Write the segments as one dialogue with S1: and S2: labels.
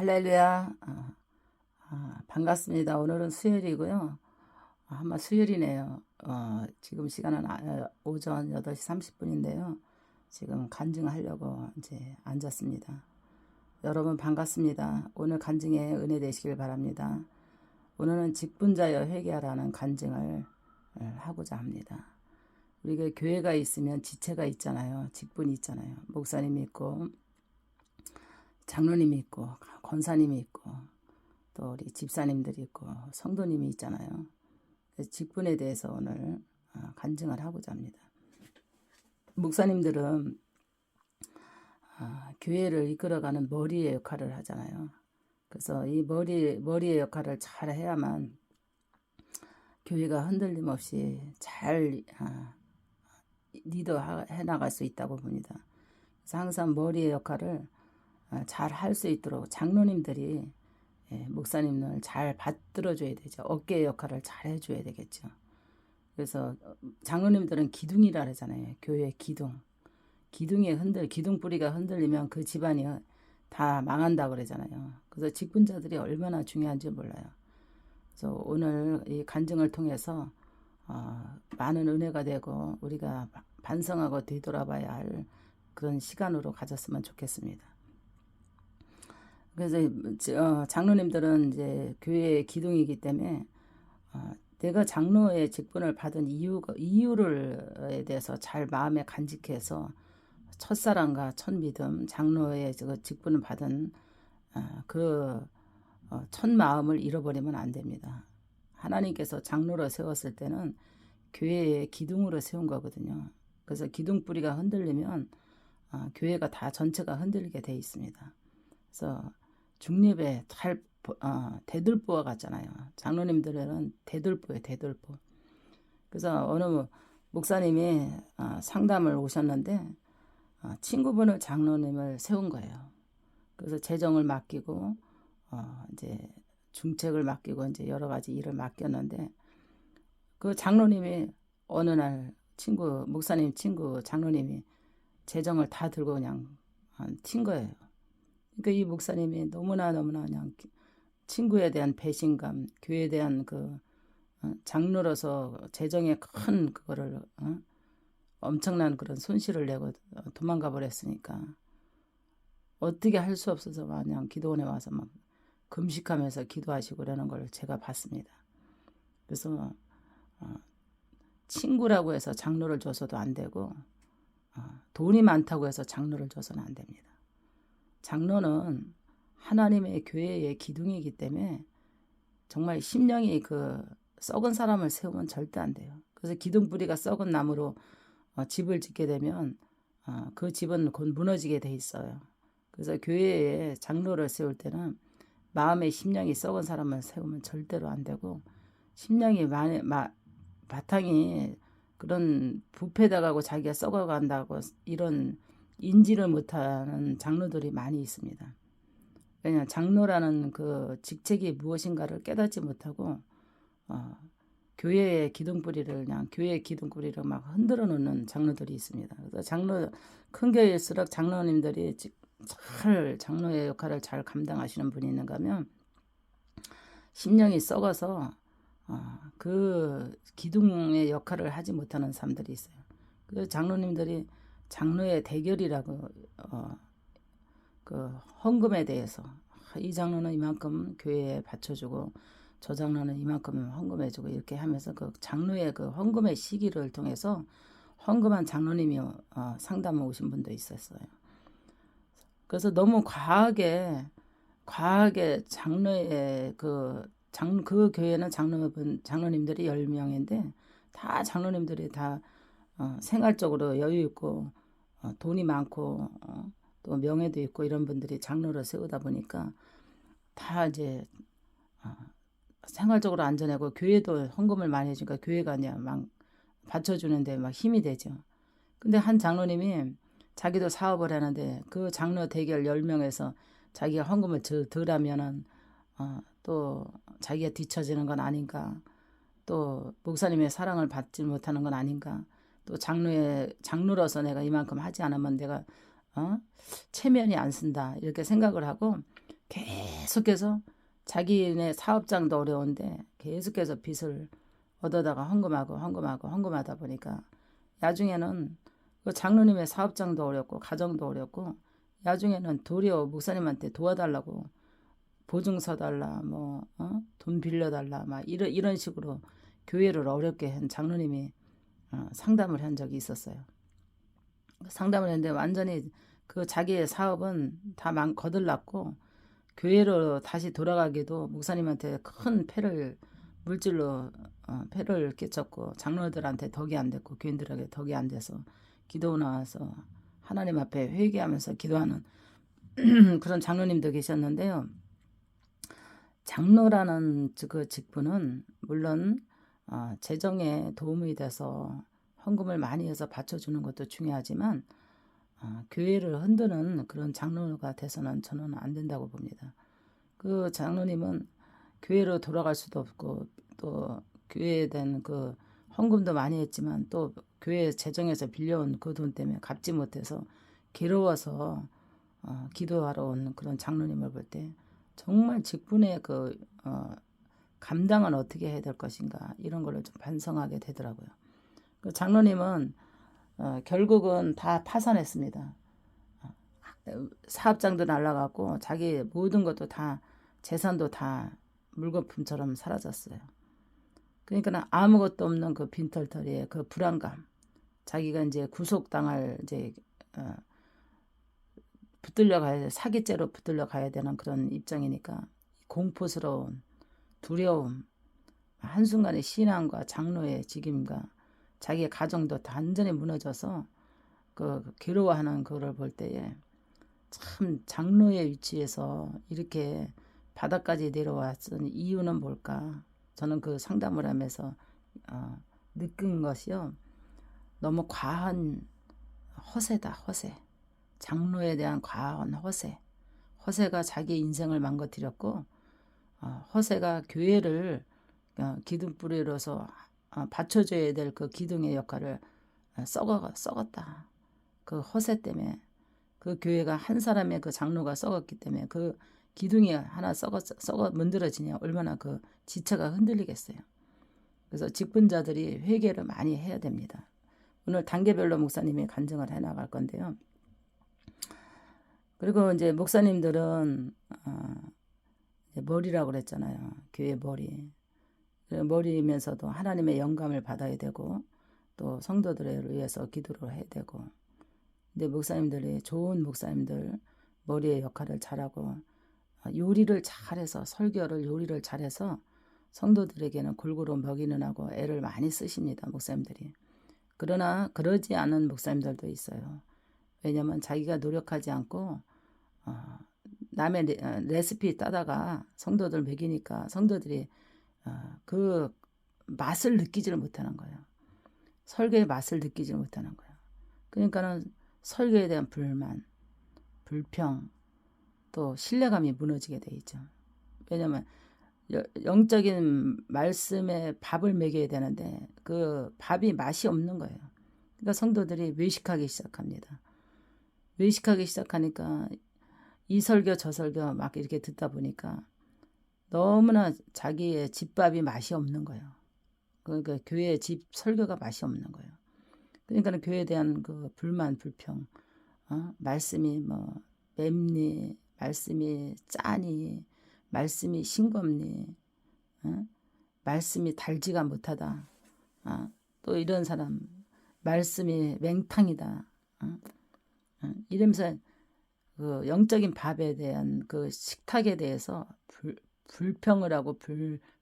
S1: 할렐루야. 반갑습니다. 오늘은 수요일이고요. 아마 수요일이네요. 지금 시간은 오전 8시 30분인데요. 지금 간증하려고 이제 앉았습니다. 여러분 반갑습니다. 오늘 간증에 은혜 되시길 바랍니다. 오늘은 직분자여 회개하라는 간증을 하고자 합니다. 우리가 교회가 있으면 지체가 있잖아요. 직분이 있잖아요. 목사님이 있고 장로님이 있고 권사님이 있고 또 우리 집사님들이 있고 성도님이 있잖아요. 직분에 대해서 오늘 간증을 하고자 합니다. 목사님들은 교회를 이끌어가는 머리의 역할을 하잖아요. 그래서 이 머리의 역할을 잘 해야만 교회가 흔들림 없이 잘 리더해 나갈 수 있다고 봅니다. 그래서 항상 머리의 역할을 잘 할 수 있도록 장로님들이 목사님을 잘 받들어줘야 되죠. 어깨의 역할을 잘 해줘야 되겠죠. 그래서 장로님들은 기둥이라 그러잖아요. 교회 기둥. 기둥 뿌리가 흔들리면 그 집안이 다 망한다고 그러잖아요. 그래서 직분자들이 얼마나 중요한지 몰라요. 그래서 오늘 이 간증을 통해서 많은 은혜가 되고 우리가 반성하고 되돌아봐야 할 그런 시간으로 가졌으면 좋겠습니다. 그래서 장로님들은 이제 교회의 기둥이기 때문에 내가 장로의 직분을 받은 이유에 대해서 잘 마음에 간직해서 첫사랑과 첫믿음, 장로의 직분을 받은 첫 마음을 잃어버리면 안 됩니다. 하나님께서 장로로 세웠을 때는 교회의 기둥으로 세운 거거든요. 그래서 기둥 뿌리가 흔들리면 교회가 다 전체가 흔들리게 돼 있습니다. 그래서 중립에 대들보와 같잖아요. 장로님들은 대들보예요, 대들보. 그래서 어느 목사님이 상담을 오셨는데 친구분을 장로님을 세운 거예요. 그래서 재정을 맡기고 이제 중책을 맡기고 이제 여러 가지 일을 맡겼는데 그 장로님이 어느 날 목사님 친구 장로님이 재정을 다 들고 그냥 튄 거예요. 그러니까 이 목사님이 너무나 그냥 친구에 대한 배신감, 교회에 대한 장로로서 재정에 큰 그거를 엄청난 그런 손실을 내고 도망가 버렸으니까 어떻게 할 수 없어서 그냥 기도원에 와서 막 금식하면서 기도하시고 그러는 걸 제가 봤습니다. 그래서 친구라고 해서 장로를 줘서도 안 되고 돈이 많다고 해서 장로를 줘서는 안 됩니다. 장로는 하나님의 교회의 기둥이기 때문에 정말 심령이 썩은 사람을 세우면 절대 안 돼요. 그래서 기둥 뿌리가 썩은 나무로 집을 짓게 되면 그 집은 곧 무너지게 돼 있어요. 그래서 교회에 장로를 세울 때는 마음의 심령이 썩은 사람을 세우면 절대로 안 되고 심령이 바탕이 그런 부패당하고 자기가 썩어간다고 이런 인지를 못하는 장로들이 많이 있습니다. 왜냐하면 장로라는 그 직책이 무엇인가를 깨닫지 못하고 교회의 기둥뿌리를 그냥 교회의 기둥뿌리를 막 흔들어 놓는 장로들이 있습니다. 그래서 큰 교회일수록 장로님들이 잘 장로의 역할을 잘 감당하시는 분이 있는가 하면 심령이 썩어서 그 기둥의 역할을 하지 못하는 사람들이 있어요. 그래서 장로님들이 장로의 대결이라고 그 헌금에 대해서 이 장로는 이만큼 교회에 바쳐주고 저 장로는 이만큼 헌금해주고 이렇게 하면서 그 장로의 그 헌금의 시기를 통해서 헌금한 장로님이 상담에 오신 분도 있었어요. 그래서 너무 과하게 장로의 그 교회는 장로님들이 10명인데 다 장로님들이 다 생활적으로 여유 있고 돈이 많고 또 명예도 있고 이런 분들이 장로를 세우다 보니까 다 이제 생활적으로 안전하고 교회도 헌금을 많이 해주니까 교회가 그냥 막 받쳐주는데 막 힘이 되죠. 근데 한 장로님이 자기도 사업을 하는데 그 장로 대결 10명에서 자기가 헌금을 덜 하면은 또 자기가 뒤처지는 건 아닌가, 또 목사님의 사랑을 받지 못하는 건 아닌가, 또 장로로서 내가 이만큼 하지 않으면 내가 체면이 안 쓴다 이렇게 생각을 하고 계속해서 자기네 사업장도 어려운데 계속해서 빚을 얻어다가 헌금하다 보니까 나중에는 그 장로님의 사업장도 어렵고 가정도 어렵고 나중에는 도리어 목사님한테 도와달라고 보증서 달라 돈 빌려달라 막 이런 식으로 교회를 어렵게 한 장로님이 상담을 한 적이 있었어요. 상담을 했는데 완전히 그 자기의 사업은 다 거들났고 교회로 다시 돌아가기도 목사님한테 큰 물질로 폐를 끼쳤고 장로들한테 덕이 안 됐고 교인들에게 덕이 안 돼서 기도 나와서 하나님 앞에 회개하면서 기도하는 그런 장로님도 계셨는데요. 장로라는 그 직분은 물론 재정에 도움이 돼서 헌금을 많이 해서 받쳐주는 것도 중요하지만 교회를 흔드는 그런 장로가 돼서는 저는 안 된다고 봅니다. 그 장로님은 교회로 돌아갈 수도 없고 또 교회에 대한 그 헌금도 많이 했지만 또 교회 재정에서 빌려온 그 돈 때문에 갚지 못해서 괴로워서 기도하러 온 그런 장로님을 볼 때 정말 직분의 그 감당은 어떻게 해야 될 것인가 이런 거를 좀 반성하게 되더라고요. 그 장로님은 결국은 다 파산했습니다. 사업장도 날라갔고 자기 모든 것도 다 재산도 다 물거품처럼 사라졌어요. 그러니까 아무것도 없는 그 빈털터리에 그 불안감, 자기가 이제 구속당할 이제 사기죄로 붙들려 가야 되는 그런 입장이니까 공포스러운 두려움, 한순간의 신앙과 장로의 직임과 자기의 가정도 완전히 무너져서 그 괴로워하는 그걸 볼 때에 참 장로의 위치에서 이렇게 바닥까지 내려왔던 이유는 뭘까? 저는 그 상담을 하면서 느낀 것이요. 너무 과한 허세다, 허세. 장로에 대한 과한 허세. 허세가 자기 인생을 망가뜨렸고 허세가 교회를 기둥뿌리로서 받쳐줘야 될 그 기둥의 역할을 썩었다. 그 허세 때문에 그 교회가 한 사람의 그 장로가 썩었기 때문에 그 기둥이 하나 썩어 문드러지냐 얼마나 그 지체가 흔들리겠어요. 그래서 직분자들이 회개를 많이 해야 됩니다. 오늘 단계별로 목사님이 간증을 해나갈 건데요. 그리고 이제 목사님들은 머리라고 그랬잖아요. 교회 머리. 머리면서도 하나님의 영감을 받아야 되고 또 성도들을 위해서 기도를 해야 되고 근데 목사님들이 좋은 목사님들 머리의 역할을 잘하고 요리를 잘해서 설교를 요리를 잘해서 성도들에게는 골고루 먹이는 하고 애를 많이 쓰십니다. 목사님들이. 그러나 그러지 않은 목사님들도 있어요. 왜냐하면 자기가 노력하지 않고 남의 레시피 따다가 성도들 먹이니까 성도들이 그 맛을 느끼지를 못하는 거예요. 설교의 맛을 느끼지 못하는 거예요. 그러니까는 설교에 대한 불만, 불평, 또 신뢰감이 무너지게 돼 있죠. 왜냐하면 영적인 말씀에 밥을 먹여야 되는데 그 밥이 맛이 없는 거예요. 그러니까 성도들이 외식하기 시작합니다. 외식하기 시작하니까 이 설교 저 설교 막 이렇게 듣다 보니까 너무나 자기의 집밥이 맛이 없는 거예요. 그러니까 교회의 집 설교가 맛이 없는 거예요. 그러니까 교회에 대한 그 불만, 불평, 말씀이 뭐 맵니, 말씀이 짜니, 말씀이 싱겁니, 말씀이 달지가 못하다. 또 이런 사람, 말씀이 맹탕이다. 이러면서 그 영적인 밥에 대한 그 식탁에 대해서 불평을 하고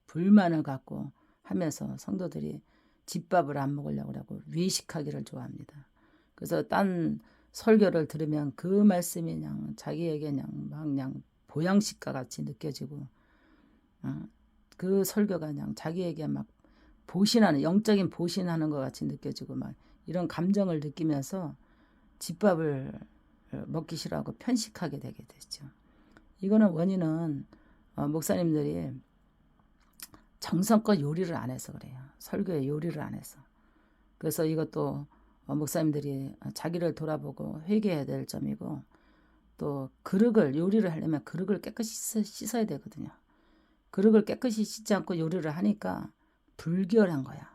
S1: 불만을 갖고 하면서 성도들이 집밥을 안 먹으려고 하고 외식하기를 좋아합니다. 그래서 딴 설교를 들으면 그 말씀이 그냥 자기에게 그냥 보양식과 같이 느껴지고 그 설교가 그냥 자기에게 막 보신하는 영적인 보신하는 것 같이 느껴지고 막 이런 감정을 느끼면서 집밥을 먹기 싫어하고 편식하게 되게 되죠. 이거는 원인은 목사님들이 정성껏 요리를 안 해서 그래요. 설교에 요리를 안 해서. 그래서 이것도 목사님들이 자기를 돌아보고 회개해야 될 점이고 또 그릇을 요리를 하려면 그릇을 깨끗이 씻어야 되거든요. 그릇을 깨끗이 씻지 않고 요리를 하니까 불결한 거야.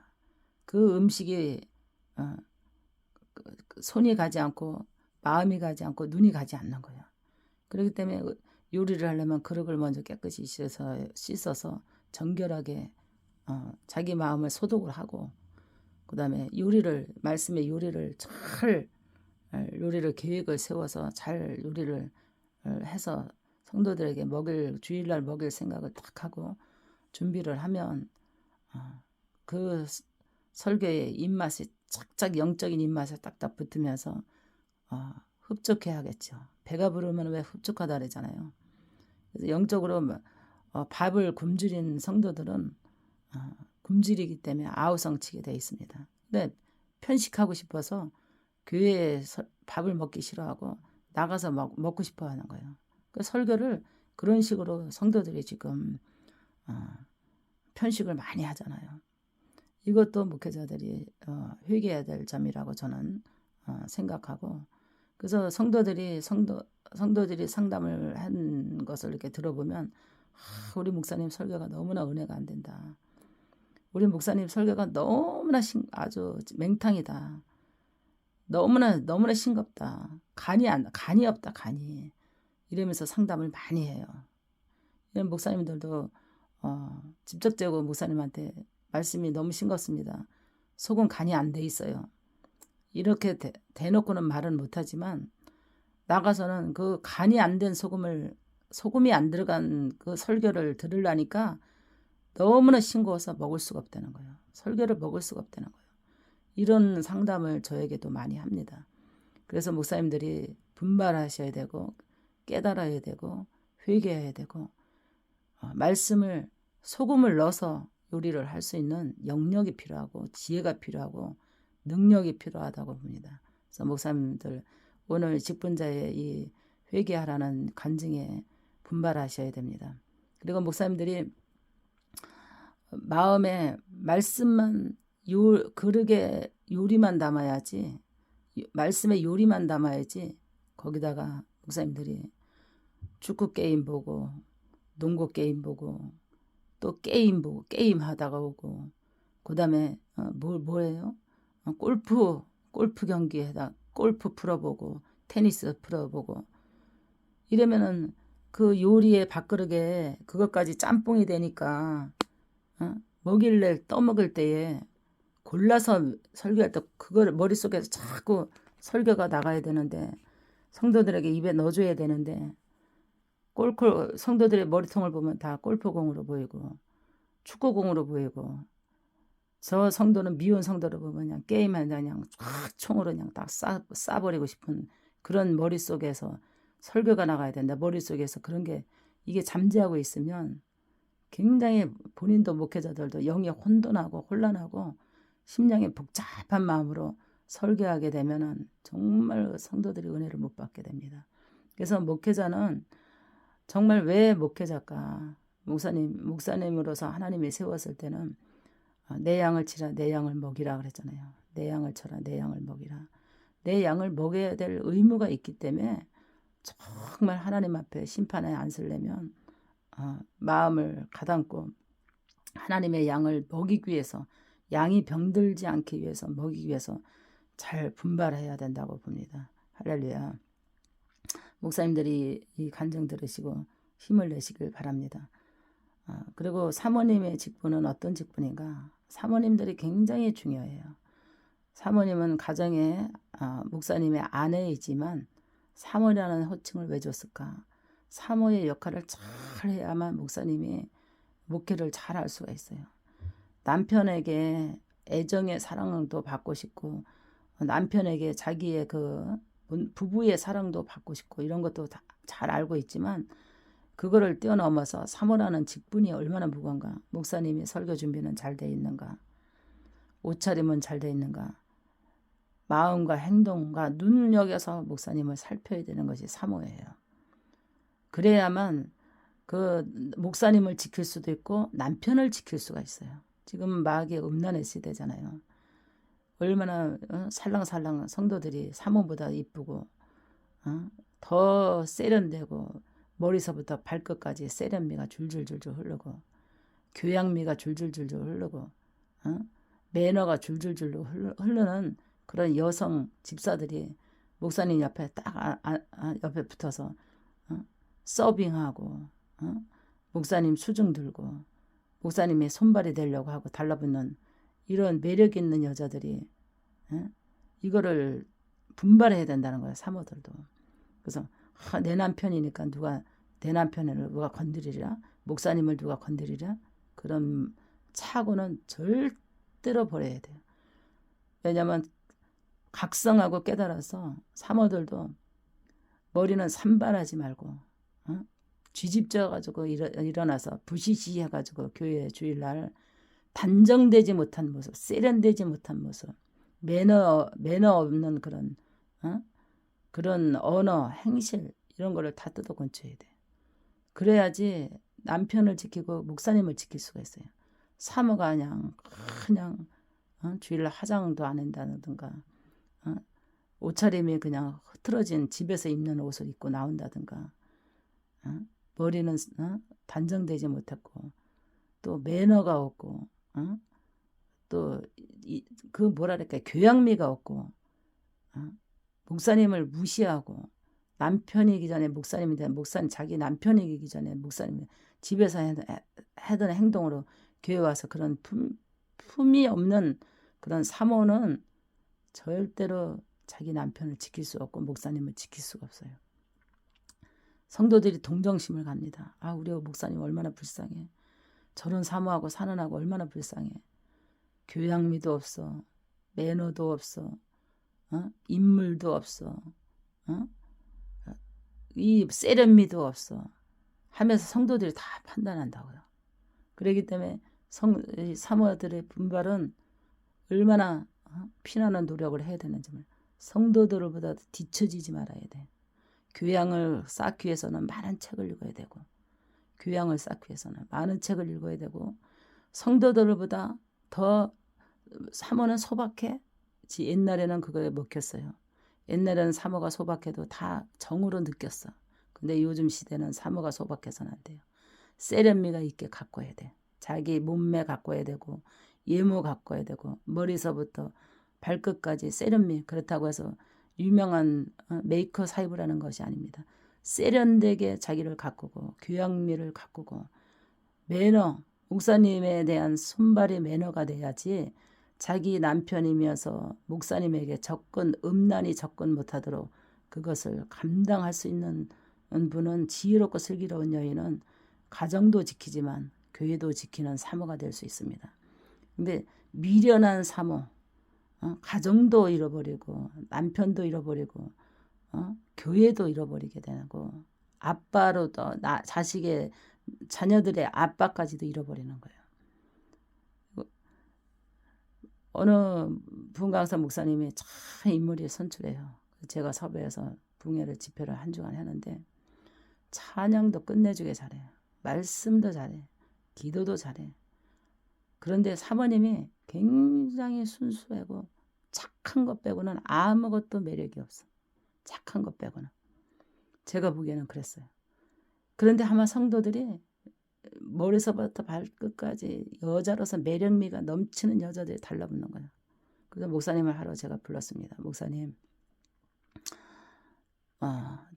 S1: 그 음식이 손이 가지 않고 마음이 가지 않고 눈이 가지 않는 거예요. 그렇기 때문에 요리를 하려면 그릇을 먼저 깨끗이 씻어서 정결하게 자기 마음을 소독을 하고, 그 다음에 말씀의 요리를 잘 요리를 계획을 세워서 잘 요리를 해서 성도들에게 주일날 먹일 생각을 딱 하고 준비를 하면 그 설교의 입맛이 착착 영적인 입맛에 딱딱 붙으면서 흡족해 하겠죠. 배가 부르면 왜 흡족하다 그러잖아요. 그래서 영적으로 밥을 굶주린 성도들은 굶주리기 때문에 아우성치게 돼 있습니다. 근데 편식하고 싶어서 교회에 밥을 먹기 싫어하고 나가서 먹고 싶어 하는 거예요. 그 설교를 그런 식으로 성도들이 지금 편식을 많이 하잖아요. 이것도 목회자들이 회개해야 될 점이라고 저는 생각하고, 그래서 성도들이 상담을 한 것을 이렇게 들어보면 우리 목사님 설교가 너무나 은혜가 안 된다. 우리 목사님 설교가 너무나 아주 맹탕이다. 너무나 싱겁다. 간이 없다, 간이. 이러면서 상담을 많이 해요. 이런 목사님들도 직접적으로 목사님한테 말씀이 너무 싱겁습니다. 속은 간이 안 돼 있어요. 이렇게 대놓고는 말은 못하지만 나가서는 그 간이 안 된 소금이 안 들어간 그 설교를 들으려니까 너무나 싱거워서 먹을 수가 없다는 거예요. 설교를 먹을 수가 없다는 거예요. 이런 상담을 저에게도 많이 합니다. 그래서 목사님들이 분발하셔야 되고 깨달아야 되고 회개해야 되고 소금을 넣어서 요리를 할 수 있는 영역이 필요하고 지혜가 필요하고 능력이 필요하다고 봅니다. 그래서 목사님들 오늘 직분자의 이 회개하라는 간증에 분발하셔야 됩니다. 그리고 목사님들이 마음에 말씀만 그릇에 요리만 담아야지, 말씀에 요리만 담아야지, 거기다가 목사님들이 축구 게임 보고 농구 게임 보고 또 게임 하다가 오고, 그 다음에 뭐예요? 골프 경기에다 골프 풀어보고 테니스 풀어보고 이러면은 그 요리의 밥그릇에 그것까지 짬뽕이 되니까 떠먹을 때에 골라서 설교할 때 그걸 머릿속에서 자꾸 설교가 나가야 되는데, 성도들에게 입에 넣어줘야 되는데, 성도들의 머리통을 보면 다 골프공으로 보이고 축구공으로 보이고, 저 성도는 미운 성도를 보면 그냥 게임하다 그냥 쫙 총으로 그냥 딱 쏴버리고 싶은 그런 머릿속에서 설교가 나가야 된다. 머릿속에서 그런 게 이게 잠재하고 있으면 굉장히 본인도 목회자들도 영이 혼돈하고 혼란하고 심령이 복잡한 마음으로 설교하게 되면은 정말 성도들이 은혜를 못 받게 됩니다. 그래서 목회자는 정말 왜 목회자가 목사님으로서 하나님이 세웠을 때는 내 양을 치라 내 양을 먹이라 그랬잖아요. 내 양을 쳐라 내 양을 먹이라. 내 양을 먹여야 될 의무가 있기 때문에 정말 하나님 앞에 심판에 안 서려면 마음을 가담고 하나님의 양을 먹이기 위해서, 양이 병들지 않기 위해서 먹이기 위해서 잘 분발해야 된다고 봅니다. 할렐루야. 목사님들이 이 간증 들으시고 힘을 내시길 바랍니다. 그리고 사모님의 직분은 어떤 직분인가? 사모님들이 굉장히 중요해요. 사모님은 가정의 목사님의 아내이지만 사모라는 호칭을 왜 줬을까? 사모의 역할을 잘 해야만 목사님이 목회를 잘 할 수가 있어요. 남편에게 애정의 사랑도 받고 싶고, 남편에게 자기의 그 부부의 사랑도 받고 싶고, 이런 것도 다 잘 알고 있지만 그거를 뛰어넘어서 사모라는 직분이 얼마나 무거운가. 목사님이 설교 준비는 잘 돼 있는가, 옷차림은 잘 돼 있는가, 마음과 행동과 눈여겨서 목사님을 살펴야 되는 것이 사모예요. 그래야만 그 목사님을 지킬 수도 있고 남편을 지킬 수가 있어요. 지금 마귀의 음란의 시대잖아요. 얼마나 살랑살랑 성도들이 사모보다 이쁘고 더 세련되고 머리서부터 발끝까지 세련미가 줄줄줄줄 흐르고 교양미가 줄줄줄줄 흐르고 어? 매너가 줄줄줄 흐르는 그런 여성 집사들이 목사님 옆에 딱 옆에 붙어서 서빙하고 목사님 수중 들고 목사님의 손발이 되려고 하고 달라붙는 이런 매력 있는 여자들이 이거를 분발해야 된다는 거예요. 사모들도. 그래서 내 남편이니까 내 남편을 누가 건드리랴? 목사님을 누가 건드리랴? 그런 착오는 절대로 버려야 돼요. 왜냐하면 각성하고 깨달아서 사모들도 머리는 산발하지 말고 쥐집져가지고 일어나서 부시시해가지고 교회 주일날 단정되지 못한 모습, 세련되지 못한 모습, 매너 없는 그런 언어, 행실 이런 거를 다 뜯어 건쳐야 돼. 그래야지 남편을 지키고 목사님을 지킬 수가 있어요. 사모가 그냥 주일날 화장도 안 한다든가 옷차림이 그냥 흐트러진 집에서 입는 옷을 입고 나온다든가 머리는 단정되지 못했고 또 매너가 없고 또 그 뭐랄까 교양미가 없고 목사님을 무시하고 남편이기 전에 목사님인데 목사님 자기 남편이기 전에 목사님 집에서 하던 행동으로 교회 와서 그런 품이 없는 그런 사모는 절대로 자기 남편을 지킬 수 없고 목사님을 지킬 수가 없어요. 성도들이 동정심을 갑니다. 우리 목사님 얼마나 불쌍해. 저런 사모하고 사는하고 얼마나 불쌍해. 교양미도 없어. 매너도 없어. 인물도 없어. 이 세련미도 없어. 하면서 성도들이 다 판단한다고요. 그렇기 때문에 사모들의 분발은 얼마나 피나는 노력을 해야 되는지 성도들보다 뒤처지지 말아야 돼. 교양을 쌓기 위해서는 많은 책을 읽어야 되고 교양을 쌓기 위해서는 많은 책을 읽어야 되고 성도들보다 더 사모는 소박해. 옛날에는 그거에 먹혔어요. 옛날에는 사모가 소박해도 다 정으로 느꼈어. 근데 요즘 시대는 사모가 소박해서는 안 돼요. 세련미가 있게 가꿔야 돼. 자기 몸매 가꿔야 되고 예모 가꿔야 되고 머리서부터 발끝까지 세련미. 그렇다고 해서 유명한 메이커 사입을 것이 아닙니다. 세련되게 자기를 가꾸고 교양미를 가꾸고 매너, 목사님에 대한 손발이 매너가 돼야지 자기 남편이면서 목사님에게 음란히 접근 못하도록 그것을 감당할 수 있는 분은 지혜롭고 슬기로운 여인은 가정도 지키지만 교회도 지키는 사모가 될 수 있습니다. 근데 미련한 사모, 가정도 잃어버리고 남편도 잃어버리고 교회도 잃어버리게 되고 아빠로도 자식의 자녀들의 아빠까지도 잃어버리는 거예요. 어느 부흥강사 목사님이 참 인물이 선출해요. 제가 섭외해서 붕해를 집회를 한 주간 했는데 찬양도 끝내주게 잘해요. 말씀도 잘해. 기도도 잘해. 그런데 사모님이 굉장히 순수하고 착한 것 빼고는 아무것도 매력이 없어. 착한 것 빼고는. 제가 보기에는 그랬어요. 그런데 아마 성도들이 머리서부터 발끝까지 여자로서 매력미가 넘치는 여자들이 달라붙는 거예요. 그래서 목사님을 하러 제가 불렀습니다. 목사님,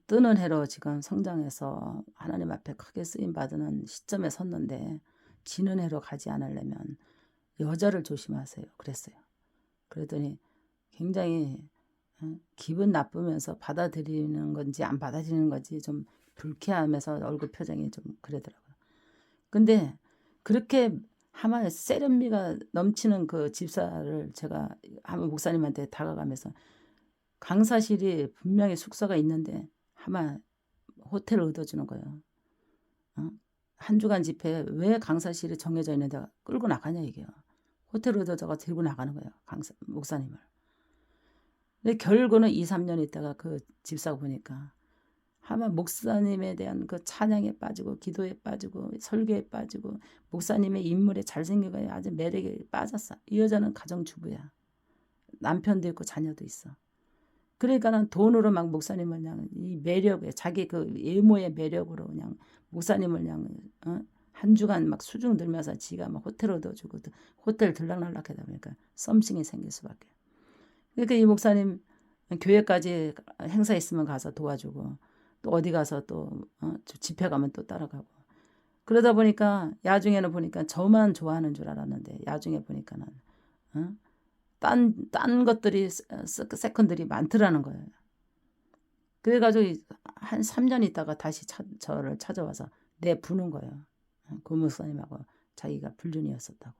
S1: 뜨는 해로 지금 성장해서 하나님 앞에 크게 쓰임받는 시점에 섰는데 지는 해로 가지 않으려면 여자를 조심하세요. 그랬어요. 그랬더니 굉장히 기분 나쁘면서 받아들이는 건지 안 받아들이는 건지 좀 불쾌하면서 얼굴 표정이 좀 그러더라고요. 근데 그렇게 하만 세련미가 넘치는 그 집사를 제가 한번 목사님한테 다가가면서 강사실이 분명히 숙소가 있는데 하만 호텔을 얻어주는 거예요. 한 주간 집회에 왜 강사실이 정해져 있는데 끌고 나가냐 이게요. 호텔을 얻어다가 들고 나가는 거예요. 목사님을. 근데 결국은 2, 3년 있다가 그 집사가 보니까 하만 목사님에 대한 그 찬양에 빠지고 기도에 빠지고 설교에 빠지고 목사님의 인물에 잘생기고 아주 매력에 빠졌어. 이 여자는 가정주부야. 남편도 있고 자녀도 있어. 그러니까는 돈으로 막 목사님을 그냥 이 매력에 자기 그 외모의 매력으로 그냥 목사님을 그냥 한 주간 막 수중 들면서 지가 막 호텔 얻어주고 호텔 들락날락 하다 보니까 썸씽이 생길 수밖에. 그러니까 이 목사님 교회까지 행사 있으면 가서 도와주고 또 어디 가서 또 집회 가면 또 따라가고 그러다 보니까 야중에는 보니까 저만 좋아하는 줄 알았는데 야중에 보니까는 딴 것들이 세컨들이 많더라는 거예요. 그래가지고 한 3년 있다가 다시 저를 찾아와서 내부는 거예요. 그 목사님하고 자기가 불륜이었었다고.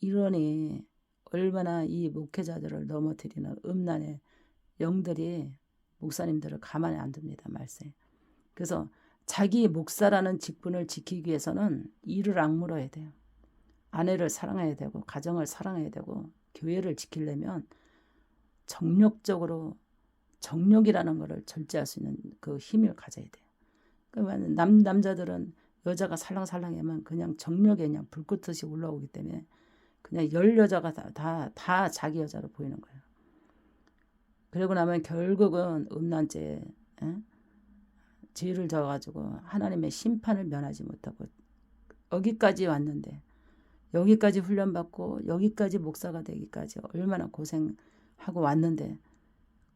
S1: 이러니 얼마나 이 목회자들을 넘어뜨리는 음란의 영들이 목사님들을 가만히 안 둡니다. 말세. 그래서 자기 목사라는 직분을 지키기 위해서는 이를 악물어야 돼요. 아내를 사랑해야 되고 가정을 사랑해야 되고 교회를 지키려면 정력이라는 것을 절제할 수 있는 그 힘을 가져야 돼요. 그러니까 남자들은 여자가 살랑살랑하면 그냥 정력에 그냥 불꽃듯이 올라오기 때문에 그냥 열 여자가 다 자기 여자로 보이는 거예요. 그러고 나면 결국은 음란죄에 죄를 져가지고 하나님의 심판을 면하지 못하고 여기까지 왔는데 여기까지 훈련받고 여기까지 목사가 되기까지 얼마나 고생하고 왔는데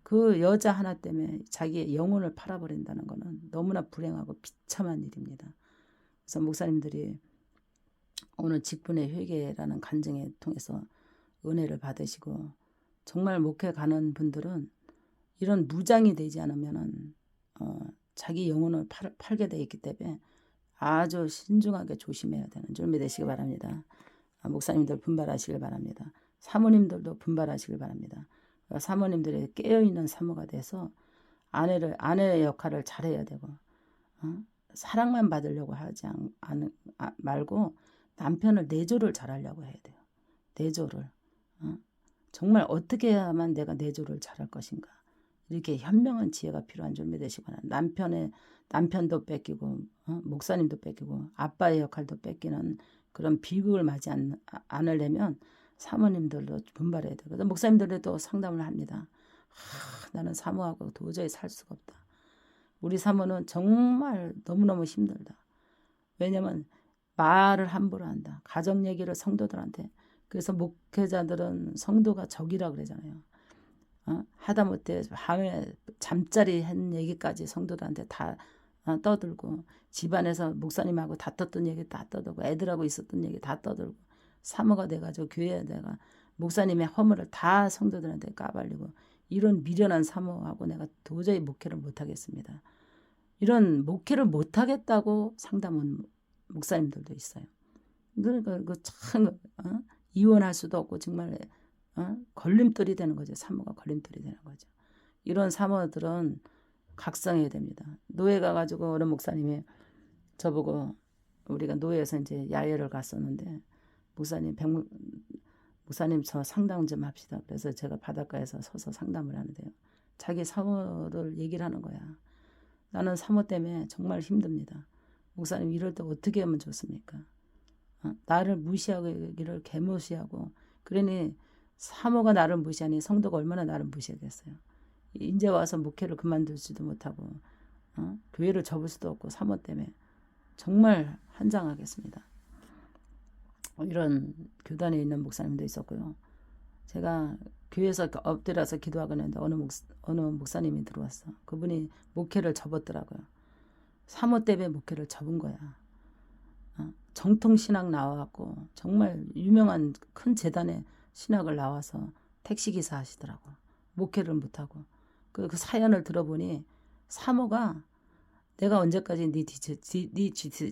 S1: 그 여자 하나 때문에 자기의 영혼을 팔아버린다는 것은 너무나 불행하고 비참한 일입니다. 그래서 목사님들이 오늘 직분의 회개라는 간증을 통해서 은혜를 받으시고 정말 목회 가는 분들은 이런 무장이 되지 않으면 자기 영혼을 팔게 돼 있기 때문에 아주 신중하게 조심해야 되는 줄 믿으시기 바랍니다. 목사님들 분발하시길 바랍니다. 사모님들도 분발하시길 바랍니다. 사모님들이 깨어있는 사모가 돼서 아내의 역할을 잘해야 되고 사랑만 받으려고 하지 말고 남편을 내조를 잘하려고 해야 돼요. 내조를. 정말 어떻게 해야만 내가 내조를 잘할 것인가. 이렇게 현명한 지혜가 필요한 줄 믿으시기 바랍니다. 남편도 뺏기고 목사님도 뺏기고 아빠의 역할도 뺏기는 그런 비극을 맞지 않으려면 사모님들도 분발해야 돼요. 그래서 목사님들도 상담을 합니다. 나는 사모하고 도저히 살 수가 없다. 우리 사모는 정말 너무너무 힘들다. 왜냐면 말을 함부로 한다. 가정 얘기를 성도들한테. 그래서 목회자들은 성도가 적이라 그러잖아요. 하다못해 밤에 잠자리 한 얘기까지 성도들한테 다 떠들고 집안에서 목사님하고 다퉜던 얘기 다 떠들고 애들하고 있었던 얘기 다 떠들고 사모가 돼가지고 교회에 내가 목사님의 허물을 다 성도들한테 까발리고 이런 미련한 사모하고 내가 도저히 목회를 못하겠습니다. 이런 목회를 못하겠다고 상담은 목사님들도 있어요. 그러니까 참 이혼할 수도 없고 정말 걸림돌이 되는 거죠. 사모가 걸림돌이 되는 거죠. 이런 사모들은 각성해야 됩니다. 노예 가가지고 어느 목사님이 저보고 우리가 노예에서 이제 야외를 갔었는데 목사님 저 상담 좀 합시다. 그래서 제가 바닷가에서 서서 상담을 하는데요. 자기 사모를 얘기를 하는 거야. 나는 사모 때문에 정말 힘듭니다. 목사님 이럴 때 어떻게 하면 좋습니까? 나를 무시하기를 개무시하고 그러니 사모가 나를 무시하니 성도가 얼마나 나를 무시하겠어요. 이제 와서 목회를 그만둘지도 못하고 교회를 접을 수도 없고 사모 때문에 정말 한장하겠습니다. 이런 교단에 있는 목사님도 있었고요. 제가 교회에서 엎드려서 기도하고 있는데 어느 목사님이 들어왔어. 그분이 목회를 접었더라고요. 사모 때문에 목회를 접은 거야. 정통신학 나와갖고 정말 유명한 큰 재단에 신학을 나와서 택시기사 하시더라고. 목회를 못하고. 그 사연을 들어보니 사모가 내가 언제까지 네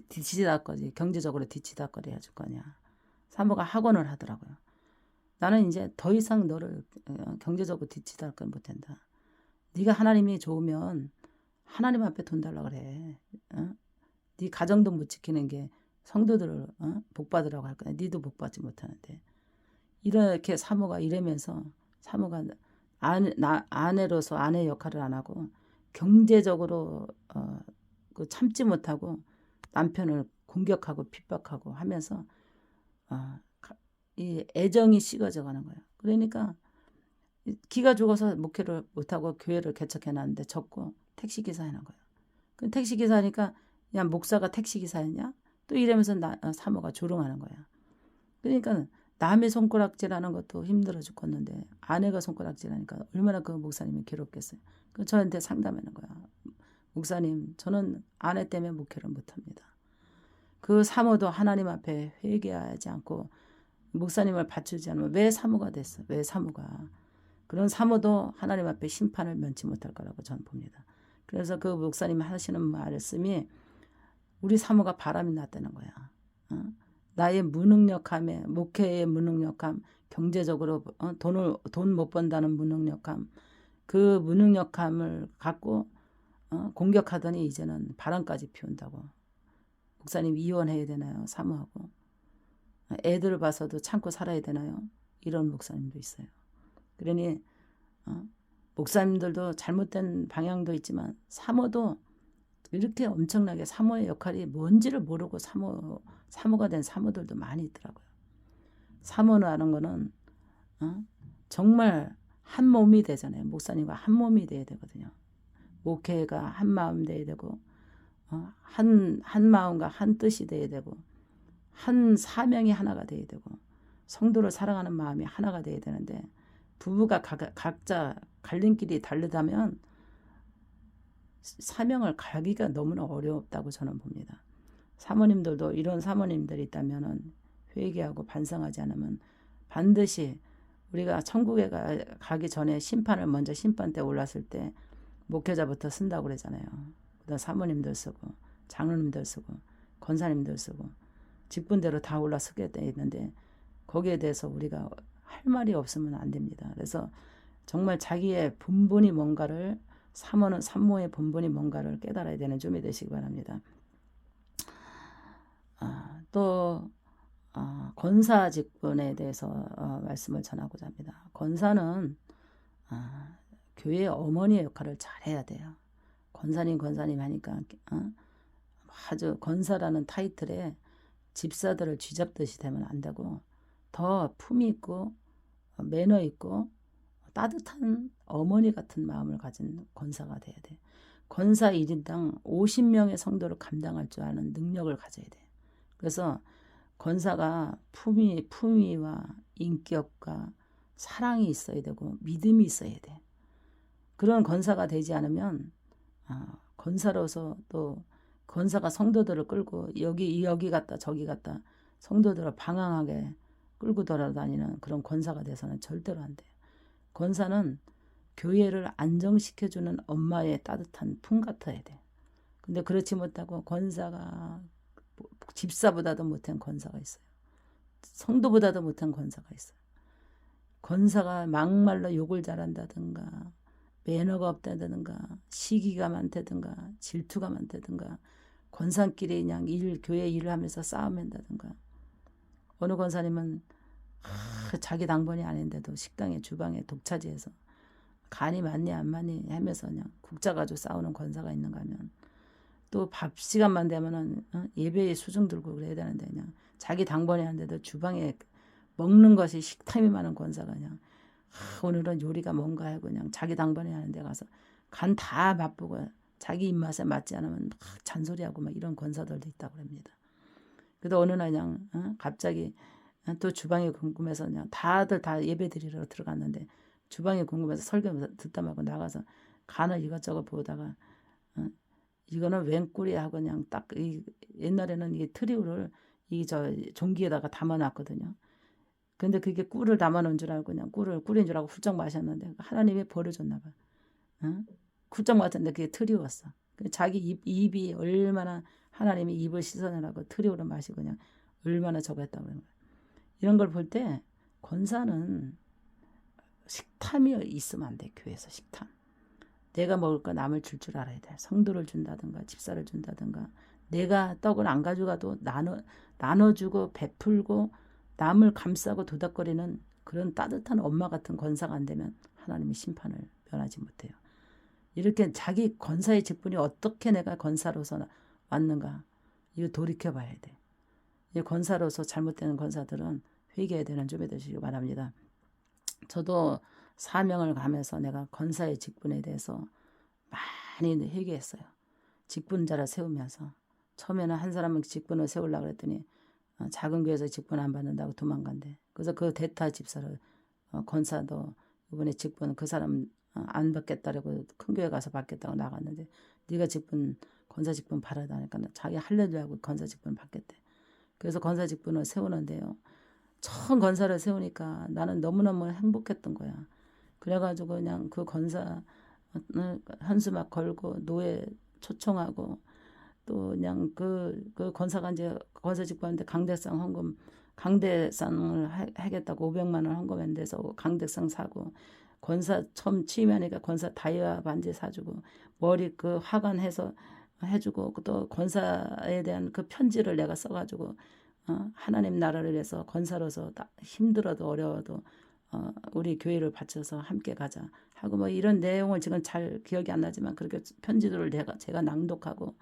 S1: 뒤치다거리 경제적으로 뒤치다거리 해줄 거냐. 사모가 학원을 하더라고요. 나는 이제 더 이상 너를 경제적으로 뒤치다거리 못한다. 네가 하나님이 좋으면 하나님 앞에 돈 달라고 그래. 네 가정도 못 지키는 게 성도들을 복 받으라고 할 거야. 네도 복 받지 못하는데. 이렇게 사모가 이러면서 사모가 아내로서 아내 역할을 안 하고 경제적으로 참지 못하고 남편을 공격하고 핍박하고 하면서 이 애정이 식어져 가는 거예요. 그러니까 기가 죽어서 목회를 못하고 교회를 개척해놨는데 접고 택시기사 하는 거예요. 그 택시기사니까 야 목사가 택시기사였냐? 또 이러면서 사모가 조롱하는 거야. 그러니까 남의 손가락질하는 것도 힘들어 죽겠는데 아내가 손가락질하니까 얼마나 그 목사님이 괴롭겠어요. 그 저한테 상담하는 거야. 목사님, 저는 아내 때문에 목회를 못합니다. 그 사모도 하나님 앞에 회개하지 않고 목사님을 받치지 않으면 왜 사모가 됐어? 왜 사모가? 그런 사모도 하나님 앞에 심판을 면치 못할 거라고 저는 봅니다. 그래서 그 목사님이 하시는 말씀이 우리 사모가 바람이 났다는 거야. 나의 무능력함에 목회의 무능력함, 경제적으로 돈 못 번다는 무능력함, 그 무능력함을 갖고 공격하더니 이제는 바람까지 피운다고. 목사님 이혼해야 되나요? 사모하고. 애들 봐서도 참고 살아야 되나요? 이런 목사님도 있어요. 그러니 목사님들도 잘못된 방향도 있지만 사모도 이렇게 엄청나게 사모의 역할이 뭔지를 모르고 사모가 된 사모들도 많이 있더라고요. 사모라는 거는 정말 한 몸이 되잖아요. 목사님과 한 몸이 돼야 되거든요. 목회가 한 마음 돼야 되고 한 마음과 한 뜻이 돼야 되고 한 사명이 하나가 돼야 되고 성도를 사랑하는 마음이 하나가 돼야 되는데 부부가 각자 갈림길이 다르다면 사명을 가기가 너무나 어렵다고 저는 봅니다. 사모님들도 이런 사모님들이 있다면 회개하고 반성하지 않으면 반드시 우리가 천국에 가기 전에 먼저 심판 때 올랐을 때 목회자부터 쓴다고 그러잖아요. 그다음 사모님들 쓰고 장로님들 쓰고 권사님들 쓰고 직분대로 다 올라서게 돼 있는데 거기에 대해서 우리가 할 말이 없으면 안 됩니다. 그래서 정말 자기의 본분이 뭔가를 사모의 본분이 뭔가를 깨달아야 되는 쯤이 되시기 바랍니다. 또 권사 직분에 대해서 말씀을 전하고자 합니다. 권사는 교회의 어머니의 역할을 잘해야 돼요. 권사님 하니까 아주 권사라는 타이틀에 집사들을 쥐잡듯이 되면 안 되고 더 품이 있고 매너 있고 따뜻한 어머니 같은 마음을 가진 권사가 돼야 돼. 권사 1인당 50명의 성도를 감당할 줄 아는 능력을 가져야 돼. 그래서 권사가 품위와 인격과 사랑이 있어야 되고 믿음이 있어야 돼. 그런 권사가 되지 않으면 권사로서 또 권사가 성도들을 끌고 여기 갔다 저기 갔다 성도들을 방황하게 끌고 돌아다니는 그런 권사가 돼서는 절대로 안 돼요. 권사는 교회를 안정시켜주는 엄마의 따뜻한 품 같아야 돼. 근데 그렇지 못하고 권사가 집사보다도 못한 권사가 있어요. 성도보다도 못한 권사가 있어요. 권사가 막말로 욕을 잘한다든가 매너가 없다든가 시기가 많다든가 질투가 많다든가 권사끼리 그냥 교회 일을 하면서 싸움한다든가 어느 권사님은 자기 당번이 아닌데도 식당에 주방에 독차지해서 간이 맞니 안 맞니 하면서 그냥 국자 가지고 싸우는 권사가 있는가 하면 또 밥 시간만 되면은 예배에 수중 들고 그래야 되는데 그냥 자기 당번이 아닌데도 주방에 먹는 것이 식탐이 많은 권사가 그냥 오늘은 요리가 뭔가 하고 그냥 자기 당번이 하는 데 가서 간 다 맛보고 자기 입맛에 맞지 않으면 막 잔소리하고 막 이런 권사들도 있다고 합니다. 그래도 어느 날 그냥 갑자기 또 주방이 궁금해서 그냥 다들 다 예배 드리러 들어갔는데 주방이 궁금해서 설교 듣다 말고 나가서 간을 이것저것 보다가 이거는 웬 꿀이야 하고 그냥 딱 옛날에는 이 트리오를 종기에다가 담아놨거든요. 근데 그게 꿀을 담아놓은 줄 알고 그냥 꿀인 줄 알고 훌쩍 마셨는데 하나님이 버려줬나 봐. 훌쩍 마셨는데 그게 트리오였어. 자기 입이 얼마나 하나님이 입을 씻어내라고 트리오를 마시고 그냥 얼마나 저거 했다고 그러는 거야. 이런 걸 볼 때 권사는 식탐이 있으면 안 돼. 교회에서 식탐. 내가 먹을 거 남을 줄 알아야 돼. 성도를 준다든가 집사를 준다든가 내가 떡을 안 가져가도 나눠주고 베풀고 남을 감싸고 도닥거리는 그런 따뜻한 엄마 같은 권사가 안 되면 하나님의 심판을 면하지 못해요. 이렇게 자기 권사의 직분이 어떻게 내가 권사로서 왔는가 이거 돌이켜봐야 돼. 이 권사로서 잘못되는 권사들은 회개해야 되는 좀 되시기 바랍니다. 저도 사명을 가면서 내가 권사의 직분에 대해서 많이 회개했어요. 직분자를 세우면서. 처음에는 한 사람은 직분을 세우려고 그랬더니 작은 교회에서 직분 안 받는다고 도망간대. 그래서 그 대타 집사를 권사도 이번에 직분 그 사람 안 받겠다라고 큰 교회 가서 받겠다고 나갔는데 네가 직분 권사 직분 받아다니까 자기 할렐루야하고 권사 직분 받겠대. 그래서 권사 직분을 세우는데요. 처음 권사를 세우니까 나는 너무너무 행복했던 거야. 그래가지고 그냥 그 권사 한수 막 걸고 노예 초청하고 또 그냥 그 권사가 이제 권사 직분한테 강대상 헌금 강대상을 하겠다고 500만 원 헌금한데서 강대상 사고 권사 처음 취임하니까 권사 다이아 반지 사주고 머리 그 화관해서 해주고 또 권사에 대한 그 편지를 내가 써가지고 하나님 나라를 위해서 권사로서 힘들어도 어려워도 우리 교회를 바쳐서 함께 가자 하고 뭐 이런 내용을 지금 잘 기억이 안 나지만 그렇게 편지들을 제가 낭독하고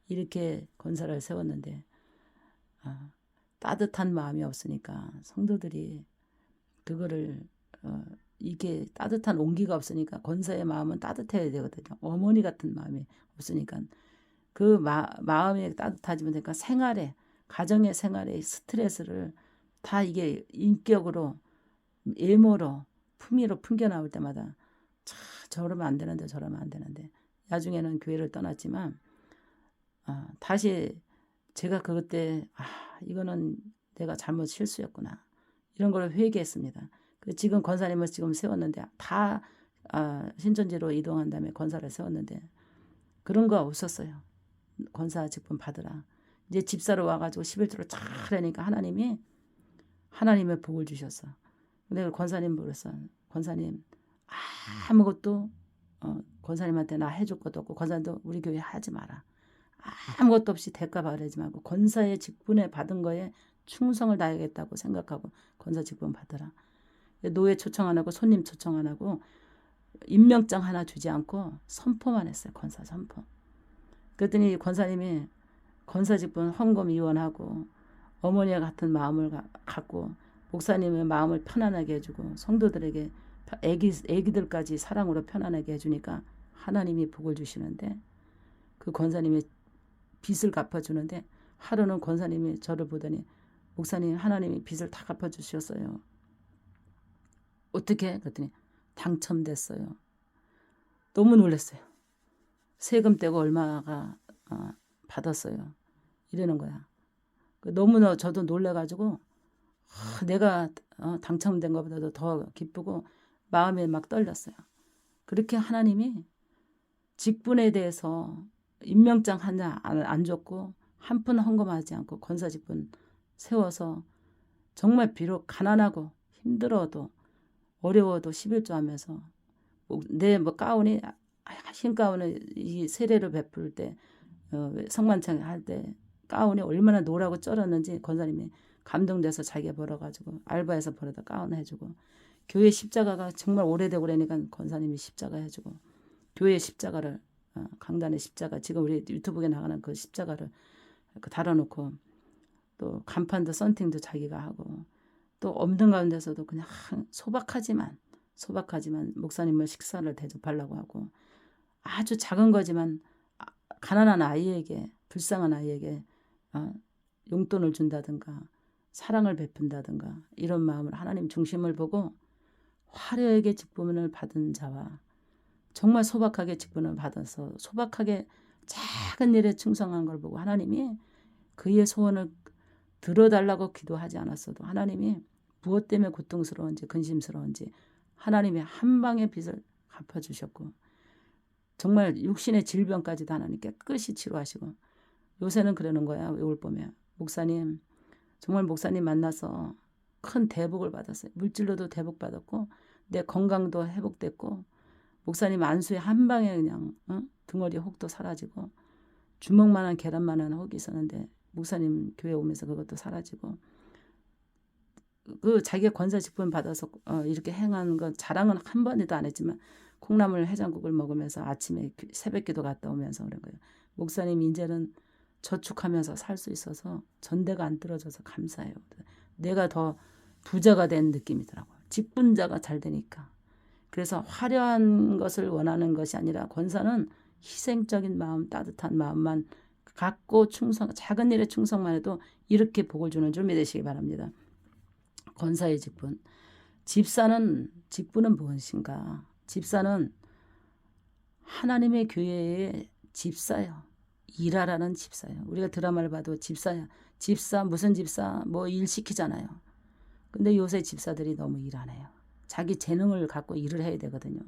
S1: 이렇게 권사를 세웠는데 따뜻한 마음이 없으니까 성도들이 그거를 이게 따뜻한 온기가 없으니까 권사의 마음은 따뜻해야 되거든요. 어머니 같은 마음이 없으니까 그 마음이 따뜻하지면 되니까 생활에 가정의 생활의 스트레스를 다 이게 인격으로 예모로 품위로 풍겨 나올 때마다 저러면 안 되는데 저러면 안 되는데 나중에는 교회를 떠났지만 다시 제가 그때 이거는 내가 잘못 실수였구나 이런 걸 회개했습니다. 지금 권사님을 지금 세웠는데 다 신천지로 이동한 다음에 권사를 세웠는데 그런 거 없었어요. 권사 직분 받으라. 이제 집사로 와가지고 11조를 잘 하니까 하나님의 복을 주셨어. 근데 권사님 물었어. 권사님 아무것도 권사님한테 나 해줄 것도 없고 권사님도 우리 교회 하지 마라. 아무것도 없이 대가 바라지 말고 권사의 직분에 받은 거에 충성을 다하겠다고 생각하고 권사 직분 받으라. 노예 초청 안 하고 손님 초청 안 하고 임명장 하나 주지 않고 선포만 했어요. 권사 선포. 그랬더니 권사님이 권사 직분 헌금 이원하고 어머니와 같은 마음을 갖고 목사님의 마음을 편안하게 해주고 성도들에게 애기들까지 사랑으로 편안하게 해주니까 하나님이 복을 주시는데 그 권사님이 빚을 갚아주는데 하루는 권사님이 저를 보더니 목사님 하나님이 빚을 다 갚아주셨어요. 어떻게? 그랬더니 당첨됐어요. 너무 놀랐어요. 세금 떼고 얼마가 받았어요. 이러는 거야. 너무나 저도 놀래가지고 내가 당첨된 것보다도 더 기쁘고 마음이 막 떨렸어요. 그렇게 하나님이 직분에 대해서 임명장 하나 안 줬고 한 푼 헌금하지 않고 권사 직분 세워서 정말 비록 가난하고 힘들어도 어려워도 11조 하면서 내 가운이 흰 가운을 이 세례를 베풀 때 성만찬 할 때 가운이 얼마나 노라고 쩔었는지 권사님이 감동돼서 자기가 벌어가지고 알바해서 벌어다 가운 해주고 교회 십자가가 정말 오래되고 그러니까 권사님이 십자가 해주고 교회 십자가를 강단의 십자가 지금 우리 유튜브에 나가는 그 십자가를 달아놓고 또 간판도 썬팅도 자기가 하고 또 없는 가운데서도 그냥 소박하지만 목사님을 식사를 대접하려고 하고 아주 작은 거지만 가난한 아이에게 불쌍한 아이에게 용돈을 준다든가 사랑을 베푼다든가 이런 마음을 하나님 중심을 보고 화려하게 직분을 받은 자와 정말 소박하게 직분을 받아서 소박하게 작은 일에 충성한 걸 보고 하나님이 그의 소원을 들어달라고 기도하지 않았어도 하나님이 무엇 때문에 고통스러운지 근심스러운지 하나님이 한 방의 빚을 갚아주셨고 정말 육신의 질병까지도 하나님 깨끗이 치료하시고 요새는 그러는 거야. 올 보면 목사님 정말 목사님 만나서 큰 대복을 받았어요. 물질로도 대복 받았고 내 건강도 회복됐고 목사님 안수에 한 방에 그냥 등어리 혹도 사라지고 주먹만한 계란만한 혹이 있었는데 목사님 교회 오면서 그것도 사라지고 그 자기가 권사 직분 받아서 이렇게 행한 건 자랑은 한 번에도 안 했지만 콩나물 해장국을 먹으면서 아침에 새벽기도 갔다 오면서 그런 거예요. 목사님 이제는 저축하면서 살 수 있어서 전대가 안 떨어져서 감사해요. 내가 더 부자가 된 느낌이더라고요. 직분자가 잘 되니까. 그래서 화려한 것을 원하는 것이 아니라 권사는 희생적인 마음, 따뜻한 마음만 갖고 작은 일에 충성만 해도 이렇게 복을 주는 줄 믿으시기 바랍니다. 권사의 직분. 직분은 무엇인가? 집사는 하나님의 교회의 집사요. 일하라는 집사요. 우리가 드라마를 봐도 집사야. 집사, 무슨 집사, 뭐 일 시키잖아요. 근데 요새 집사들이 너무 일 안 해요. 자기 재능을 갖고 일을 해야 되거든요.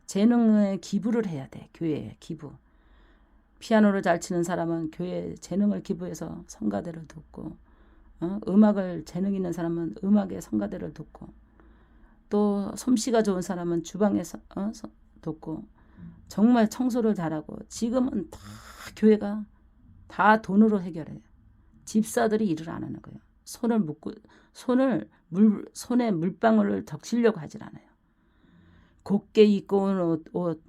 S1: 재능에 기부를 해야 돼. 교회에 기부. 피아노를 잘 치는 사람은 교회에 재능을 기부해서 성가대를 돕고, 음악을 재능 있는 사람은 음악에 성가대를 돕고, 또 솜씨가 좋은 사람은 주방에서 돕고, 정말 청소를 잘하고. 지금은 다 교회가 다 돈으로 해결해요. 집사들이 일을 안 하는 거예요. 손에 물방울을 적시려고 하질 않아요. 곱게 입고 온 옷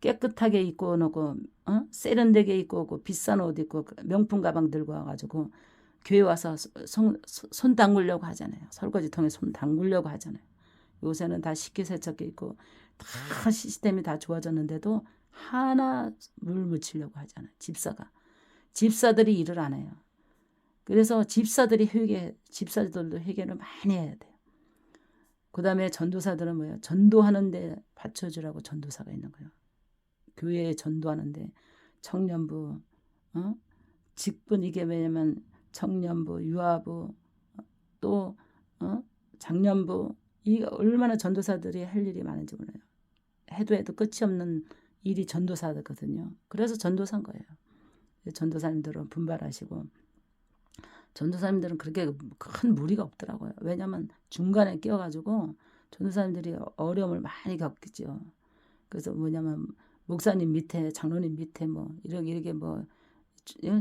S1: 깨끗하게 입고 오고, 세련되게 입고 오고, 비싼 옷 입고 명품 가방 들고 와가지고 교회 와서 손 담그려고 하잖아요. 설거지통에 손 담그려고 하잖아요. 요새는 다 식기세척기 있고 다 시스템이 다 좋아졌는데도 하나 물 묻히려고 하잖아요. 집사들이 일을 안 해요. 그래서 집사들도 회개를 많이 해야 돼요. 그 다음에 전도사들은 뭐예요? 전도하는데 받쳐주라고 전도사가 있는 거예요. 교회에 전도하는데 청년부, 직분, 이게 왜냐면 청년부, 유아부, 또 장년부, 이 얼마나 전도사들이 할 일이 많은지 몰라요. 해도 끝이 없는 일이 전도사거든요. 그래서 전도사인 거예요. 전도사님들은 분발하시고, 전도사님들은 그렇게 큰 무리가 없더라고요. 왜냐하면 중간에 끼어가지고 전도사님들이 어려움을 많이 겪겠죠. 그래서 뭐냐면 목사님 밑에, 장로님 밑에 뭐 이렇게 뭐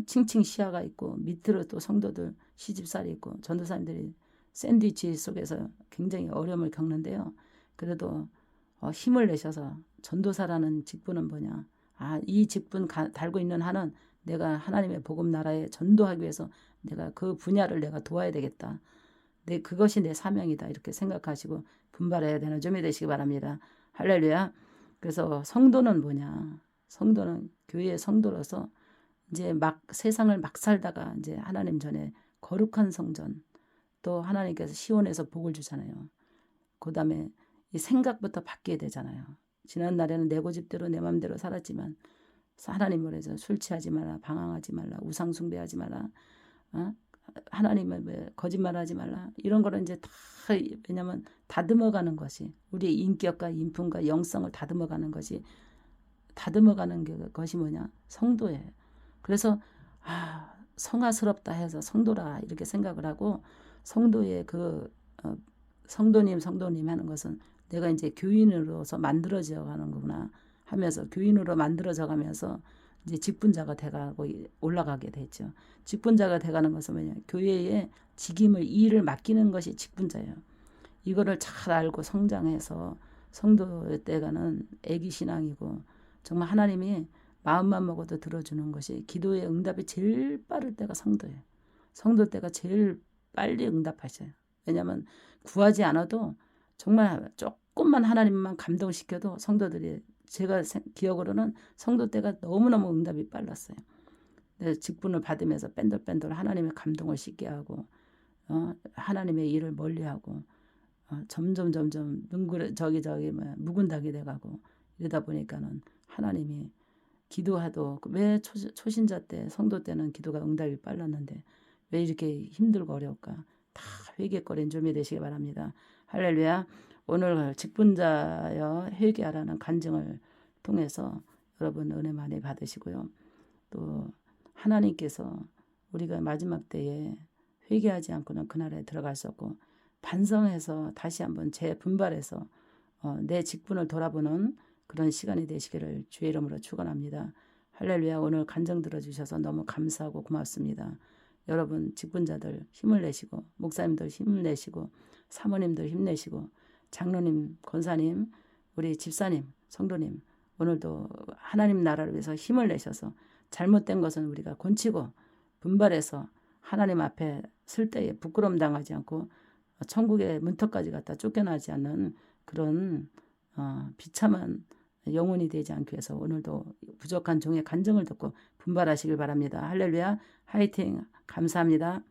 S1: 칭칭 시야가 있고, 밑으로 또 성도들 시집살이 있고, 전도사님들이 샌드위치 속에서 굉장히 어려움을 겪는데요. 그래도 힘을 내셔서, 전도사라는 직분은 뭐냐? 이 직분 달고 있는 한은 내가 하나님의 복음 나라에 전도하기 위해서 내가 그 분야를 내가 도와야 되겠다. 그것이 내 사명이다. 이렇게 생각하시고 분발해야 되는 점이 되시기 바랍니다. 할렐루야. 그래서 성도는 뭐냐? 성도는 교회의 성도로서 이제 세상을 막 살다가 이제 하나님 전에 거룩한 성전, 또 하나님께서 시온에서 복을 주잖아요. 그 다음에 이 생각부터 바뀌어야 되잖아요. 지난 날에는 내 고집대로 내 마음대로 살았지만 하나님을 해서 술 취하지 마라, 방황하지 말라, 우상 숭배하지 마라, 하나님을 거짓말하지 말라. 이런 거는 이제 다, 왜냐면 다듬어가는 것이, 우리의 인격과 인품과 영성을 다듬어가는 것이 뭐냐? 성도예요. 그래서 성화스럽다 해서 성도라 이렇게 생각을 하고, 성도의 성도님 하는 것은 내가 이제 교인으로서 만들어져 가는 거구나 하면서, 교인으로 만들어져 가면서 이제 직분자가 돼가고 올라가게 됐죠. 직분자가 돼가는 것은 뭐냐? 교회에 일을 맡기는 것이 직분자예요. 이거를 잘 알고 성장해서 성도 때가는 애기 신앙이고, 정말 하나님이 마음만 먹어도 들어주는 것이, 기도의 응답이 제일 빠를 때가 성도예요. 성도 때가 제일 빨리 응답하셔요. 왜냐하면 구하지 않아도 정말 조금만 하나님만 감동시켜도 성도들이, 제가 기억으로는 성도 때가 너무너무 응답이 빨랐어요. 직분을 받으면서 뺀돌뺀돌 하나님의 감동을 씻게 하고, 하나님의 일을 멀리하고, 점점 묵은 닭이 돼가고, 이러다 보니까는 하나님이 기도해도, 왜 초신자 때, 성도 때는 기도가 응답이 빨랐는데 왜 이렇게 힘들고 어려울까? 다 회개거리인 줄 믿으시기 바랍니다. 할렐루야. 오늘 직분자여 회개하라는 간증을 통해서 여러분 은혜 많이 받으시고요. 또 하나님께서 우리가 마지막 때에 회개하지 않고는 그날에 들어갈 수 없고, 반성해서 다시 한번 재분발해서 내 직분을 돌아보는 그런 시간이 되시기를 주의 이름으로 축원합니다. 할렐루야. 오늘 간증 들어주셔서 너무 감사하고 고맙습니다. 여러분 직분자들 힘을 내시고, 목사님들 힘을 내시고, 사모님들 힘내시고, 장로님, 권사님, 우리 집사님, 성도님, 오늘도 하나님 나라를 위해서 힘을 내셔서 잘못된 것은 우리가 곤치고 분발해서 하나님 앞에 쓸 때에 부끄러움 당하지 않고 천국의 문턱까지 갔다 쫓겨나지 않는 그런 비참한 영혼이 되지 않기 위해서 오늘도 부족한 종의 간증을 듣고 분발하시길 바랍니다. 할렐루야, 화이팅. 감사합니다.